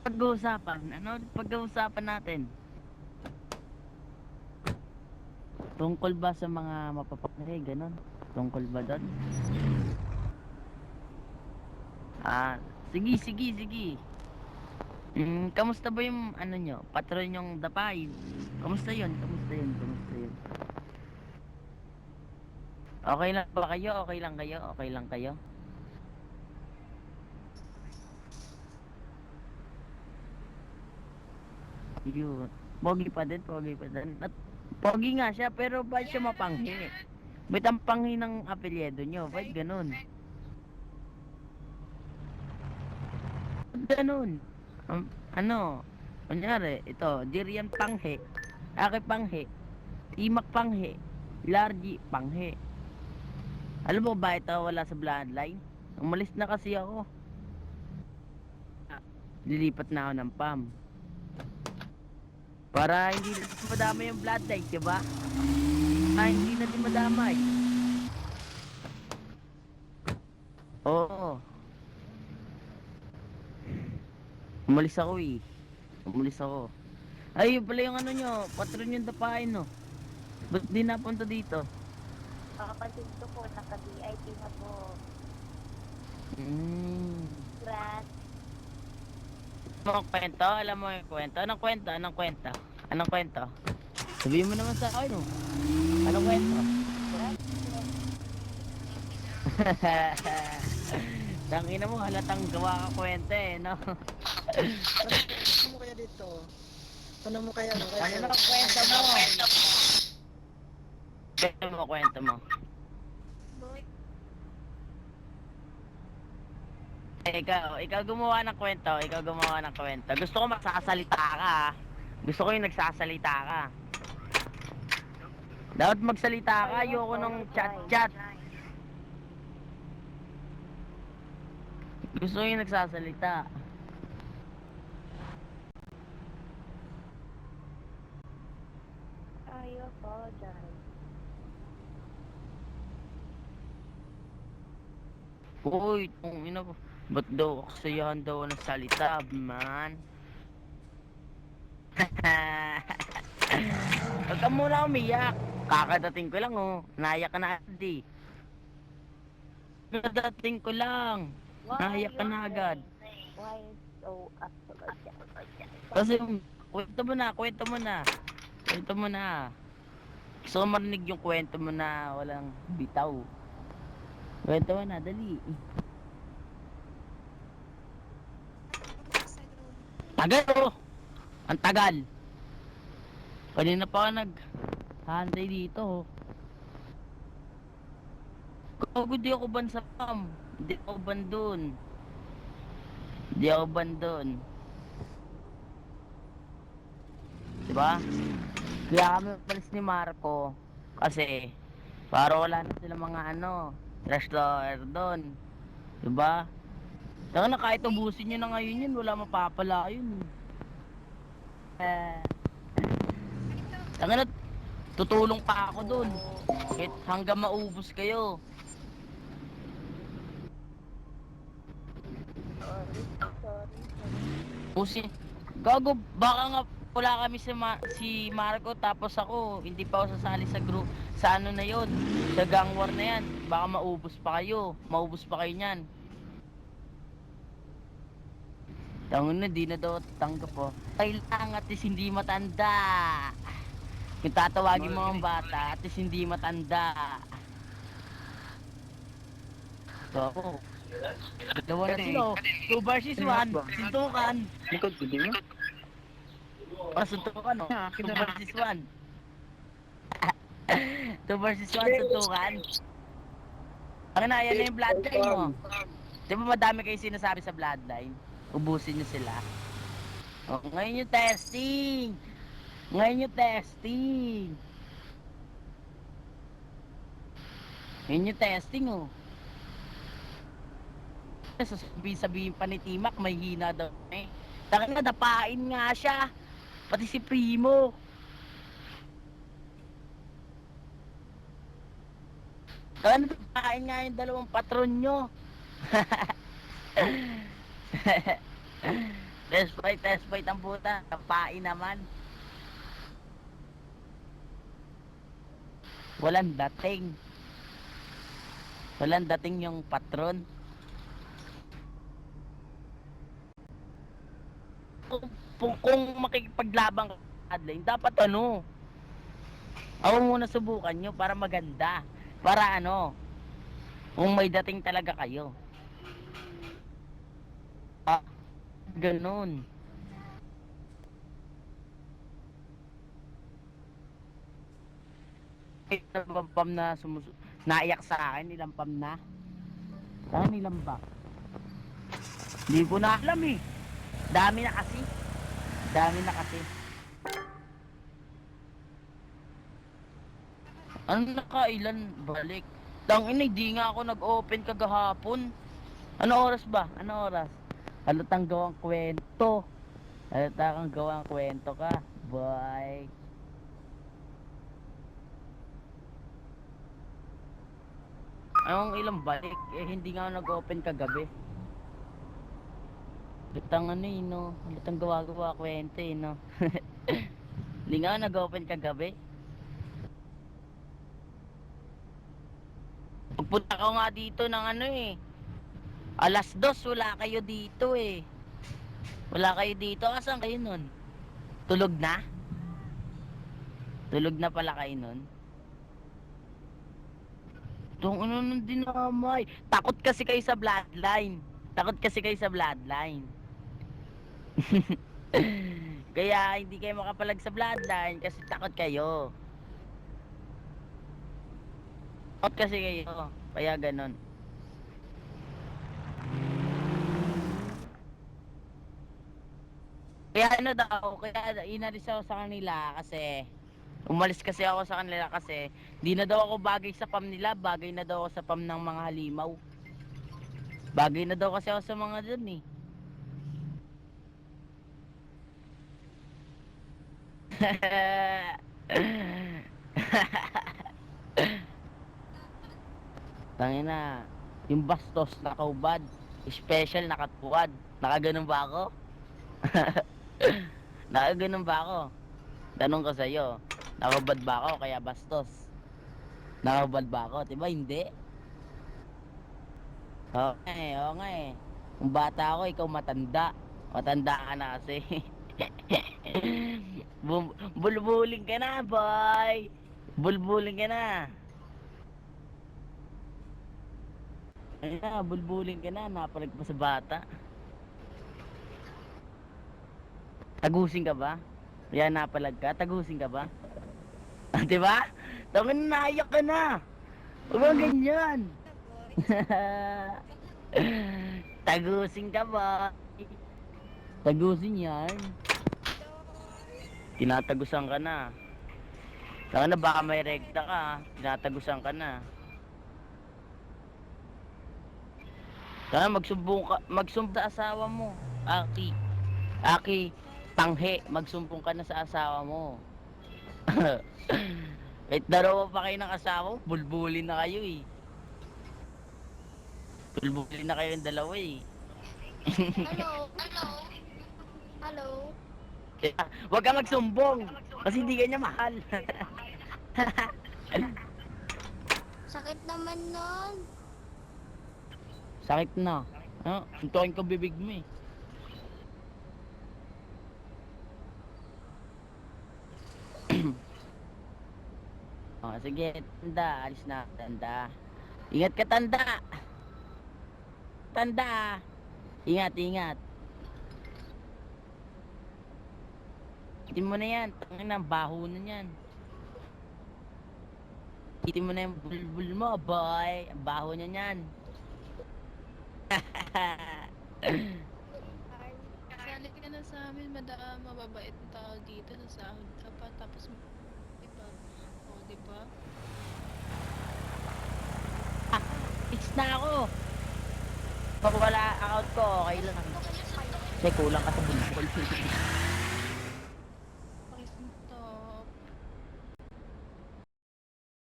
pag-uusapan? Ano ulit pag-uusapan natin? Tungkol ba sa mga mapapakari, ganon? Tungkol ba doon? Ah, sige, sige, sige. Kamusta ba yung ano nyo? Patron yung Dapay? Kamusta yun? Kamusta yun? Kamusta yun? Okay lang ba kayo? Okay lang kayo? Okay lang kayo? Yun. Pogi pa din, pogi pa din. At pogi nga siya, pero ba't siya mapanghi? Ba't ang panghi ng apelyedo nyo? Ba't ganun? Ba't ganun? Ano? Kunyari, ito, Jirian Panghe, Aki Panghe, Imak Panghe, Largy Panghe. Alam mo ba ito wala sa bloodline? Umalis na kasi ako. Lilipat na ako ng PAM. Para hindi na madamay yung bloodline, diba? Hindi na din madamay. Oo. Umalis ako eh. Umalis ako. Ay, yun pala yung ano nyo, patron yung dapain no. Ba't di napunta dito? Kapatid ko po, naka-VIP na po. Hmm. Grant. Ano ang kwento? Alam mo yung kwento? Anong kwento? Anong kwento? Anong kwento? Sabihin mo naman sa akin no. Anong kwento? Grant. Tangina mo, halatang gawa ka kwenta eh, no? Ano mo kaya dito? Ano mo kaya ano? Ano na kwento mo? Kwento mo, kwento mo. Ikaw gumawa ng kwento, ikaw gumawa ng kwento. Gusto ko magsasalita ka, ah. Gusto ko yung nagsasalita ka. Dapat magsalita ka, ayoko nung chat-chat. Gusto ko yung nagsasalita. I apologize. Uy, kung ina ko. Ba't daw aksayahan daw ng salita, man? Huwag ka muna umiyak. Kakadating ko lang, oh. Naiyak ka na agad, eh. Kakadating ko lang. Naiyak ka na agad. Why so apologize? Kasi, kwento mo na, kwento mo na. Kwento mo na. Gusto ko marinig yung kwento mo na walang bitaw. Kwento mo na, dali. Tagal, oh. Ang tagal. Kanina pa ka hantay dito, oh. Kung di ako ban sa PAM. Hindi ako ban dun. Hindi ako ban dun. Diba? Kaya kami palis ni Marco. Kasi, para wala na sila mga ano, trash talker doon. Diba? Saka na kahit ubusin nyo na ngayon yun, wala mapapala yun. Saka na, tutulong pa ako doon. Kahit hanggang maubos kayo. Sorry. Pusi, gago, baka nga wala kami si Marco tapos ako, hindi pa ako sasali sa group, sa ano na yon, sa gang war na yan. Baka maubos pa kayo niyan. Tangon na, di na daw tanggap po. Kailangan at least hindi matanda. Kung tatawagin mo ang bata, at least hindi matanda. So ako, dalawa na sila, 2 versus 1, sintukan. Likod, hindi mo? Suntukan, no? 2 versus 1. 2 versus 1, suntukan. Ang na, yan na yung bloodline mo. Di ba madami kayo sinasabi sa bloodline? Ubusin nyo sila. O, ngayon yung testing. Ngayon yung testing. Ngayon yung testing, oh. Sabihin pa ni Timak, may hina daw eh. Taka na, dapain nga siya. Pati si Primo. Taka na, dapain nga yung dalawang patron nyo. Test fight ang puta. Kapain naman. Walang dating. Walang dating yung patron. Kung makikipaglabang ka sa adline, dapat ano, ako muna subukan nyo para maganda. Para ano, kung may dating talaga kayo. Ah, ganun. Ilang pam na naiyak sa akin, ilang pam na. Saan ilang ba? Hindi ko na alam eh. Dami na kasi. Dami na kasi. Ano nakailan balik? Tangina, hindi nga ako nag-open kagahapon. Ano oras ba? Ano oras? Halatang gawang kwento. Halata kang gawang kwento ka. Bye. Anong ilang balik? Eh, hindi nga ako nag-open kagabi. Halatang ano eh, no? Halatang gawa-gawa kwento eh, no? Hindi nga ako nag-open kagabi. Pagpunta ko nga dito ng ano eh. Alas 2, wala kayo dito eh. Wala kayo dito. Asan kayo nun? Tulog na? Tulog na pala kayo nun? Itong ano nung dinamay. Takot kasi kayo sa bloodline. Takot kasi kayo sa bloodline. Kaya hindi kayo makapalag sa bloodline kasi takot kayo. Takot kasi kayo. Kaya ganon. Kaya ano daw, kaya inalis ako sa kanila kasi umalis kasi ako sa kanila kasi di na daw ako bagay sa pam nila, bagay na daw ako sa pam ng mga halimaw. Bagay na daw kasi ako sa mga dun eh. Tangina, yung bastos nakaubad, special nakatuwad. Nakaganon ba ako? Nakaganon ba ako? Tanong ko sa'yo, nakabad ba ako kaya bastos? Nakabad ba ako? Diba hindi? Oo nga eh. Kung bata ako, ikaw matanda. Matanda ka na kasi. Bulbuling ka na, boy! Bulbuling ka na. Ayun na, bulbuling ka na. Napalag pa sa bata. Tagusin ka ba? Kaya napalag ka? Tagusin ka ba? Diba? Tangin na, naiyak ka na! Huwag kang ganyan! Tagusin ka ba? Tagusin yan. Tinatagusan ka na. Saka na baka may rekta ka. Tinatagusan ka na. Saka magsumbong sa asawa mo. Aki, tanghe, magsumbong ka na sa asawa mo. Kahit dalawa pa kayo ng asawa, bulbulin na kayo eh. Bulbulin na kayo ng dalawa eh. Hello? Hello? Huwag ka magsumbong kasi hindi ka niya mahal. Sakit naman nun. Sakit na. Suntukin ko bibig mo eh. Sige, tanda. Alis na, tanda. Ingat ka, tanda. Tanda. Ingat. Itin mo na yan. Tangin na, baho na yan. Itin mo na yung bulbul mo, boy. Ang baho na yan. Sali ka na sa amin, mababait na tao dito, sasahod ka pa, tapos diba? O, diba? Fix na ako. Pag wala account ko, okay lang. Kasi kulang ka sa bulbul.